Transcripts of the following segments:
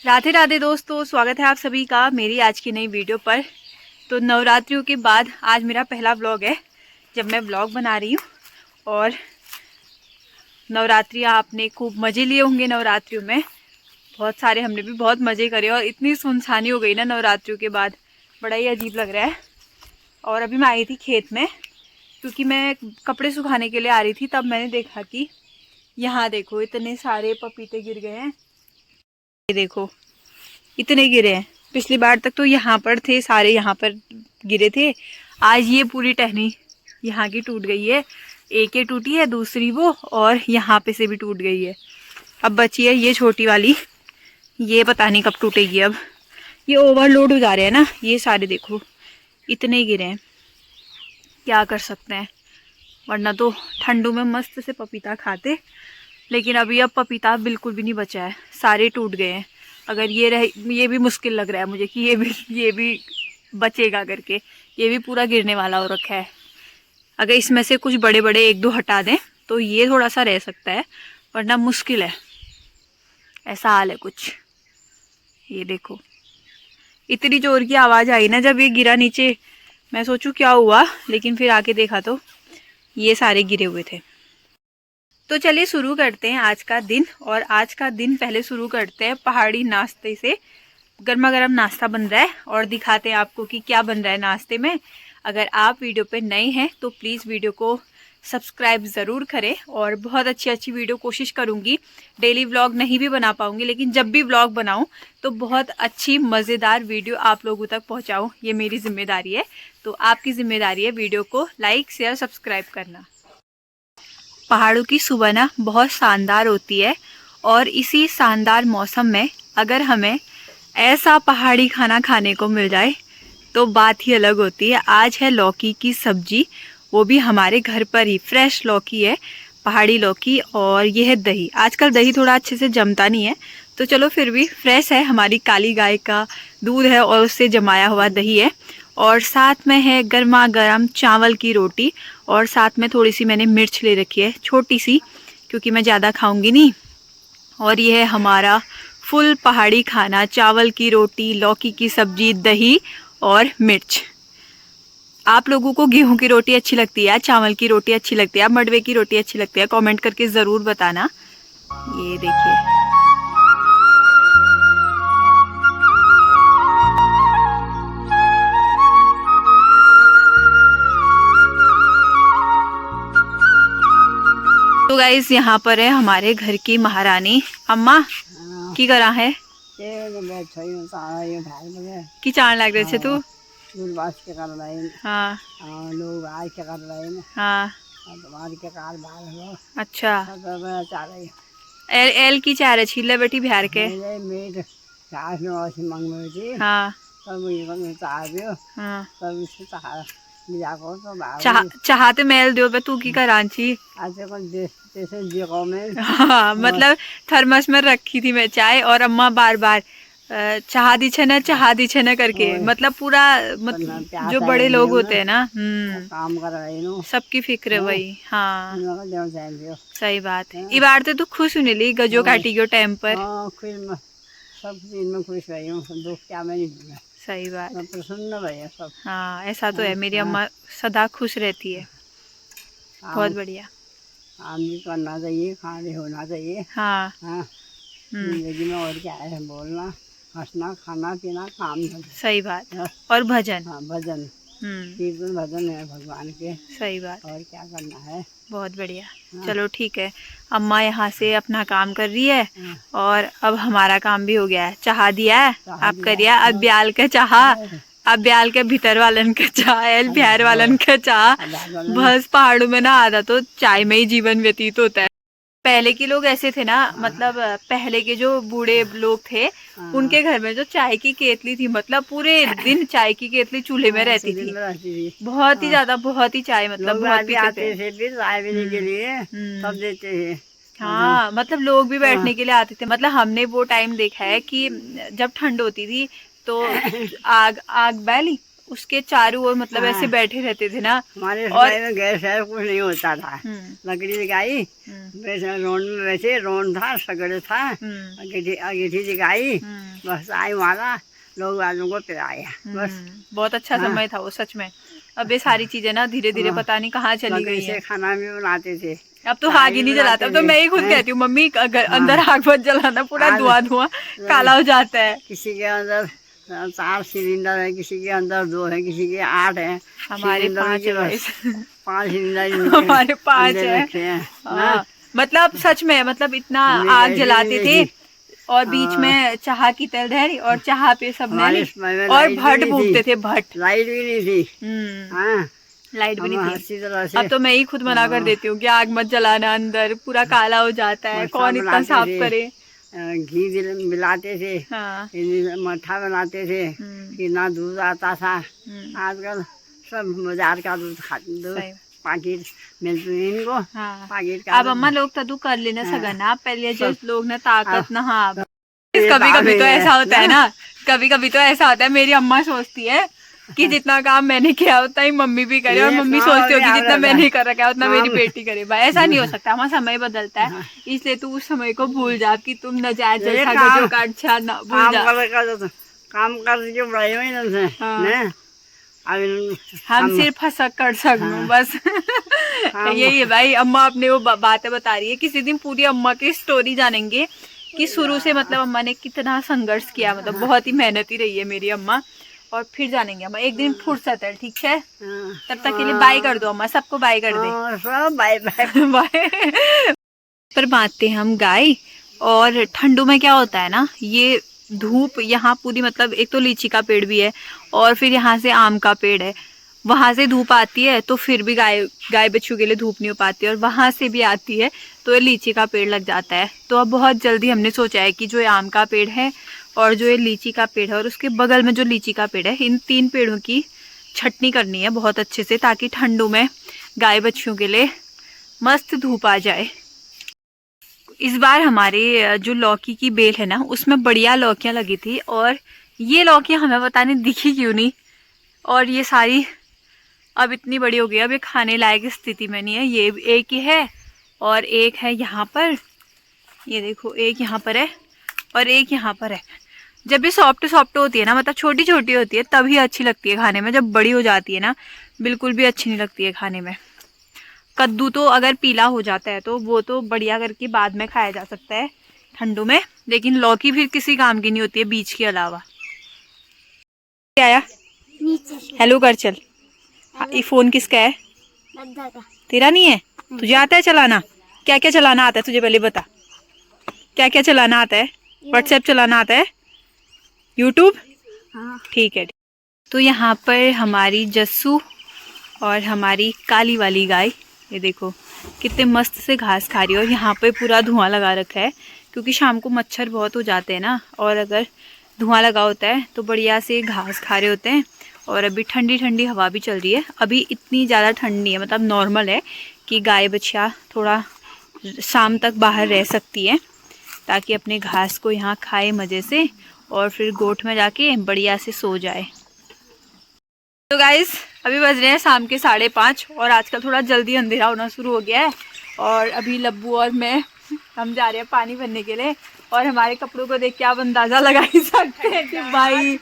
राधे राधे दोस्तों, स्वागत है आप सभी का मेरी आज की नई वीडियो पर। तो नवरात्रियों के बाद आज मेरा पहला व्लॉग है जब मैं व्लॉग बना रही हूँ। और नवरात्रियाँ आपने खूब मज़े लिए होंगे। नवरात्रियों में बहुत सारे हमने भी बहुत मज़े करे और इतनी सुनसानी हो गई ना नवरात्रियों के बाद, बड़ा ही अजीब लग रहा है। और अभी मैं आई थी खेत में क्योंकि मैं कपड़े सुखाने के लिए आ रही थी, तब मैंने देखा कि यहाँ देखो इतने सारे पपीते गिर गए हैं। ये देखो इतने गिरे हैं। पिछली बार तक तो यहाँ पर थे, सारे यहाँ पर गिरे थे। आज ये पूरी टहनी यहाँ की टूट गई है। एक ये टूटी है, दूसरी वो, और यहाँ पे से भी टूट गई है। अब बची है ये छोटी वाली, ये पता नहीं कब टूटेगी। अब ये ओवरलोड हो जा रहे हैं ना, ये सारे देखो इतने गिरे हैं। क्या कर सकते हैं, वरना तो ठंडू में मस्त से पपीता खाते। लेकिन अभी अब पपीता बिल्कुल भी नहीं बचा है, सारे टूट गए हैं। अगर ये भी मुश्किल लग रहा है मुझे कि ये भी बचेगा करके। ये भी पूरा गिरने वाला हो रखा है। अगर इसमें से कुछ बड़े बड़े एक दो हटा दें तो ये थोड़ा सा रह सकता है, वरना मुश्किल है। ऐसा हाल है कुछ। ये देखो इतनी जोर की आवाज़ आई ना जब ये गिरा नीचे, मैं सोचूं क्या हुआ, लेकिन फिर आके देखा तो ये सारे गिरे हुए थे। तो चलिए शुरू करते हैं आज का दिन। और आज का दिन पहले शुरू करते हैं पहाड़ी नाश्ते से। गर्मा गर्म नाश्ता बन रहा है और दिखाते हैं आपको कि क्या बन रहा है नाश्ते में। अगर आप वीडियो पे नए हैं तो प्लीज़ वीडियो को सब्सक्राइब ज़रूर करें। और बहुत अच्छी वीडियो कोशिश करूँगी। डेली व्लॉग नहीं भी बना पाऊँगी, लेकिन जब भी व्लॉग बनाऊँ तो बहुत अच्छी मज़ेदार वीडियो आप लोगों तक पहुँचाऊँ, ये मेरी जिम्मेदारी है। तो आपकी जिम्मेदारी है वीडियो को लाइक शेयर सब्सक्राइब करना। पहाड़ों की सुबह ना बहुत शानदार होती है, और इसी शानदार मौसम में अगर हमें ऐसा पहाड़ी खाना खाने को मिल जाए तो बात ही अलग होती है। आज है लौकी की सब्जी, वो भी हमारे घर पर ही फ्रेश लौकी है, पहाड़ी लौकी। और ये है दही। आजकल दही थोड़ा अच्छे से जमता नहीं है, तो चलो फिर भी फ्रेश है, हमारी काली गाय का दूध है और उससे जमाया हुआ दही है। और साथ में है गर्मा गर्म चावल की रोटी, और साथ में थोड़ी सी मैंने मिर्च ले रखी है, छोटी सी, क्योंकि मैं ज़्यादा खाऊंगी नहीं। और ये है हमारा फुल पहाड़ी खाना, चावल की रोटी, लौकी की सब्जी, दही और मिर्च। आप लोगों को गेहूं की रोटी अच्छी लगती है, चावल की रोटी अच्छी लगती है, मडवे की रोटी अच्छी लगती है, कमेंट करके ज़रूर बताना। ये देखिए तो गाइस यहाँ पर है हमारे घर की महारानी अम्मा की करा है की चाण लग रहे थे तू। हाँ हाँ अच्छा एल एल की चाह रहे छीले बेटी बिहार के। हाँ चाहते मेल दो पे तू की कराची। हाँ मतलब थर्मस में रखी थी मैं चाय, और अम्मा बार बार चाह दी छे न करके, मतलब पूरा मतलब जो बड़े लोग होते हैं ना, काम कर रहे हैं, सबकी फिक्र है वही। हाँ सही बात है। ये बार तो खुश होने ली गजो काटी गयो टाइम पर। सब चीज में खुश रही हूँ, दुख क्या में नहीं। सही बात, प्रसन्न भैया सब। हाँ ऐसा तो है, मेरी अम्मा सदा खुश रहती है। बहुत बढ़िया, काम भी करना चाहिए, खाने होना चाहिए। हाँ जिंदगी में और क्या है, बोलना हंसना खाना पीना काम। सही बात है। और भजन, हाँ भजन, कीर्तन भजन है भगवान के। सही बात, और क्या करना है। बहुत बढ़िया। हाँ। चलो ठीक है, अम्मा यहाँ से अपना काम कर रही है। हाँ। और अब हमारा काम भी हो गया है, चाह दिया है आप करिए। अब ब्याल का चाह, अब ब्याल के भीतर वालन का चाह, एल बिहार वालन का चाह। बस पहाड़ों में ना आधा तो चाय में ही जीवन व्यतीत होता है। पहले के लोग ऐसे थे ना, मतलब पहले के जो बूढ़े लोग थे उनके घर में जो चाय की केतली थी, मतलब पूरे दिन चाय की केतली चूल्हे में रहती थी। बहुत ही ज्यादा, बहुत ही चाय, मतलब बहुत पीते थे चाय पीने के लिए, सब देते थे। हाँ मतलब लोग भी बैठने के लिए आते थे। मतलब हमने वो टाइम देखा है कि जब ठंड होती थी तो आग बैली उसके चारों ओर मतलब ऐसे बैठे रहते थे ना। हमारे और गैस है कुछ नहीं होता था, लकड़ी लगाई, रोड में वैसे रोड था, सगड़ था, अंगीठी लगाई, बस आई वहाँ लोग वालों को पिलाया बस। बहुत अच्छा समय था वो सच में। अब ये सारी चीजें ना धीरे धीरे पता नहीं कहाँ चली गई है। खाना भी बनाते थे, अब तो आग ही नहीं जलाते। अब तो मैं ही खुद कहती हूँ मम्मी अंदर आग मत जलाना, पूरा धुआं काला हो जाता है। किसी के अंदर 4 सिलेंडर है, किसी के अंदर 2 है, किसी के 8 है। हमारे 5 है 5 सिलेंडर हमारे 5 है। मतलब सच में, मतलब इतना आग जलाते थे और बीच में चाह की तलहरी और चाह पे सबने और भट्ट फूकते थे। भट्ट, लाइट भी नहीं थी। लाइट भी नहीं थी। अब तो मैं ही खुद मना कर देती हूँ कि आग मत जलाना, अंदर पूरा काला हो जाता है, कौन इतना साफ करे। घी मिलाते थे, मट्ठा बनाते थे, कितना दूध आता था। आजकल सब बाजार का दूध पैकेट मिलते हैं इनको। पैकेट का अब अम्मा लोग तो कर लेना सगना, पहले जो लोग ना ताकत ना। हाँ कभी कभी तो ऐसा होता है ना, कभी कभी तो ऐसा होता है, मेरी अम्मा सोचती है कि जितना काम मैंने किया उतना ही मम्मी भी करे, और मम्मी सोचती होगी जितना मैंने कर रखा है उतना मेरी बेटी करे। भाई ऐसा नहीं हो सकता, हमारा समय बदलता है, इसलिए तू उस समय को भूल जा कि तुम न जाए अच्छा ना भूल जा। काम कर हम सिर्फ हंसक कर सकूं बस। यही है भाई। अम्मा अपने वो बातें बता रही है, किसी दिन पूरी अम्मा की स्टोरी जानेंगे कि शुरू से मतलब अम्मा ने कितना संघर्ष किया, मतलब बहुत ही मेहनती रही है मेरी अम्मा। और फिर जानेंगे अम्मा एक दिन फुर्सत है, ठीक है? तब तक के लिए बाय कर दो अम्मा, सबको बाय कर दे। Bye bye bye. पर बांधते हम गाय। और ठंडू में क्या होता है ना, ये धूप यहाँ पूरी, मतलब एक तो लीची का पेड़ भी है और फिर यहाँ से आम का पेड़ है, वहां से धूप आती है तो फिर भी गाय बच्चों के लिए धूप नहीं हो पाती, और वहां से भी आती है तो ये लीची का पेड़ लग जाता है। तो अब बहुत जल्दी हमने सोचा है कि जो ये आम का पेड़ है और जो ये लीची का पेड़ है और उसके बगल में जो लीची का पेड़ है, इन 3 पेड़ों की छटनी करनी है बहुत अच्छे से, ताकि ठंडू में गाय बच्चियों के लिए मस्त धूप आ जाए। इस बार हमारे जो लौकी की बेल है ना, उसमें बढ़िया लौकियां लगी थी, और ये लौकियां हमें पता नहीं दिखी क्यों नहीं, और ये सारी अब इतनी बड़ी हो गई, अब ये खाने लायक स्थिति में नहीं है। ये एक ही है और एक है यहाँ पर, ये देखो एक यहाँ पर है और एक यहाँ पर है। जब ये सॉफ्ट सॉफ्ट होती है ना, मतलब छोटी छोटी होती है, तभी अच्छी लगती है खाने में। जब बड़ी हो जाती है ना, बिल्कुल भी अच्छी नहीं लगती है खाने में। कद्दू तो अगर पीला हो जाता है तो वो तो बढ़िया करके बाद में खाया जा सकता है ठंडू में, लेकिन लौकी फिर किसी काम की नहीं होती है बीज के अलावा। आया हेलो कर चल। ये फोन किसका है? तेरा नहीं है? तुझे आता है चलाना? क्या क्या चलाना आता है तुझे, पहले बता। क्या क्या चलाना आता है? व्हाट्सएप चलाना आता है? यूट्यूब? ठीक है। तो यहाँ पर हमारी जस्सू और हमारी काली वाली गाय, ये देखो कितने मस्त से घास खा रही है। और यहाँ पे पूरा धुआं लगा रखा है, क्योंकि शाम को मच्छर बहुत हो जाते हैं ना, और अगर धुआं लगा होता है तो बढ़िया से घास खा रहे होते हैं। और अभी ठंडी ठंडी हवा भी चल रही है। अभी इतनी ज़्यादा ठंड नहीं है, मतलब नॉर्मल है कि गाय बच्चियाँ थोड़ा शाम तक बाहर रह सकती है, ताकि अपने घास को यहाँ खाए मज़े से, और फिर गोठ में जाके बढ़िया से सो जाए। तो गाइस अभी बज रहे हैं शाम के 5:30, और आजकल थोड़ा जल्दी अंधेरा होना शुरू हो गया है। और अभी लब्बू और मैं हम जा रहे हैं पानी भरने के लिए, और हमारे कपड़ों को देख के आप अंदाज़ा लगा ही सकते हैं कि भाई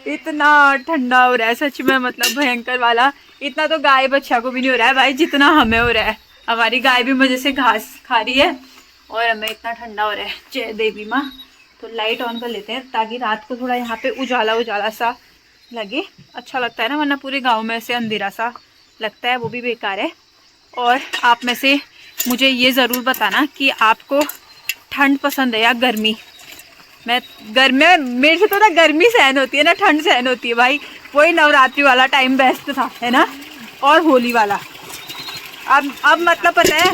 इतना ठंडा हो रहा है सच में, मतलब भयंकर वाला। इतना तो गाय बच्चा को भी नहीं हो रहा है भाई जितना हमें हो रहा है। हमारी गाय भी मज़े से घास खा रही है और हमें इतना ठंडा हो रहा है। जय देवी माँ। तो लाइट ऑन कर लेते हैं ताकि रात को थोड़ा यहाँ पे उजाला उजाला सा लगे, अच्छा लगता है ना, वरना पूरे गांव में से अंधेरा सा लगता है, वो भी बेकार है। और आप में से मुझे ये ज़रूर बताना कि आपको ठंड पसंद है या गर्मी। मैं गर्मी, मेरे से तो ना गर्मी सहन होती है ना ठंड सहन होती है भाई। वही नवरात्रि वाला टाइम बेस्ट था, है ना, और होली वाला। अब मतलब पता है,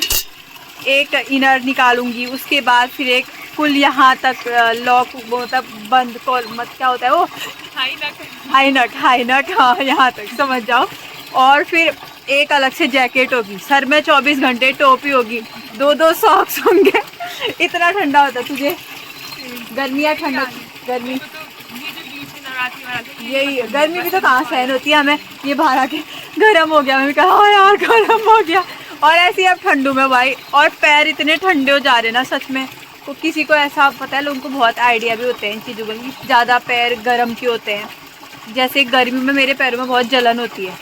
एक इनर निकालूंगी, उसके बाद फिर एक फुल यहाँ तक लॉक, मतलब बंद कॉल मत क्या होता है वो, हाई नट, हाँ यहाँ तक समझ जाओ। और फिर एक अलग से जैकेट होगी, सर में 24 घंटे टोपी होगी, 2 सॉक्स होंगे। इतना ठंडा होता है। तुझे गर्मी या ठंडा? गर्मी, यही गर्मी भी तो कहाँ सहन होती है हमें। ये बाहर आके गर्म हो गया, मैंने कहा यार गर्म हो गया। और ऐसे ही अब ठंडू में भाई, और पैर इतने ठंडे हो जा रहे ना सच में, किसी को ऐसा पता है, लोगों को बहुत आइडिया भी होते हैं इन चीज़ों में, ज़्यादा पैर गर्म क्यों होते हैं। जैसे गर्मी में मेरे पैरों में बहुत जलन होती है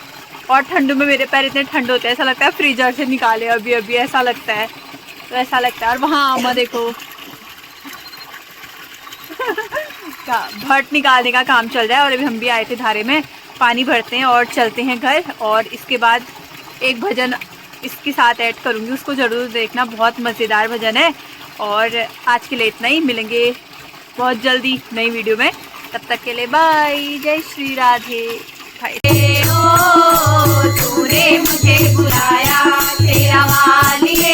और ठंड में मेरे पैर इतने ठंडे होते हैं, ऐसा लगता है फ्रीजर से निकाले अभी अभी, ऐसा लगता है। तो ऐसा लगता है। और वहाँ आमा देखो भट्ट निकालने का काम चल रहा है। और अभी हम भी आए थे धारे में, पानी भरते हैं और चलते हैं घर। और इसके बाद एक भजन इसके साथ ऐड करूँगी, उसको ज़रूर देखना, बहुत मज़ेदार भजन है। और आज के लिए इतना ही, मिलेंगे बहुत जल्दी नई वीडियो में, तब तक के लिए बाय, जय श्री राधे। तूने मुझे बुलाया तेरा वाली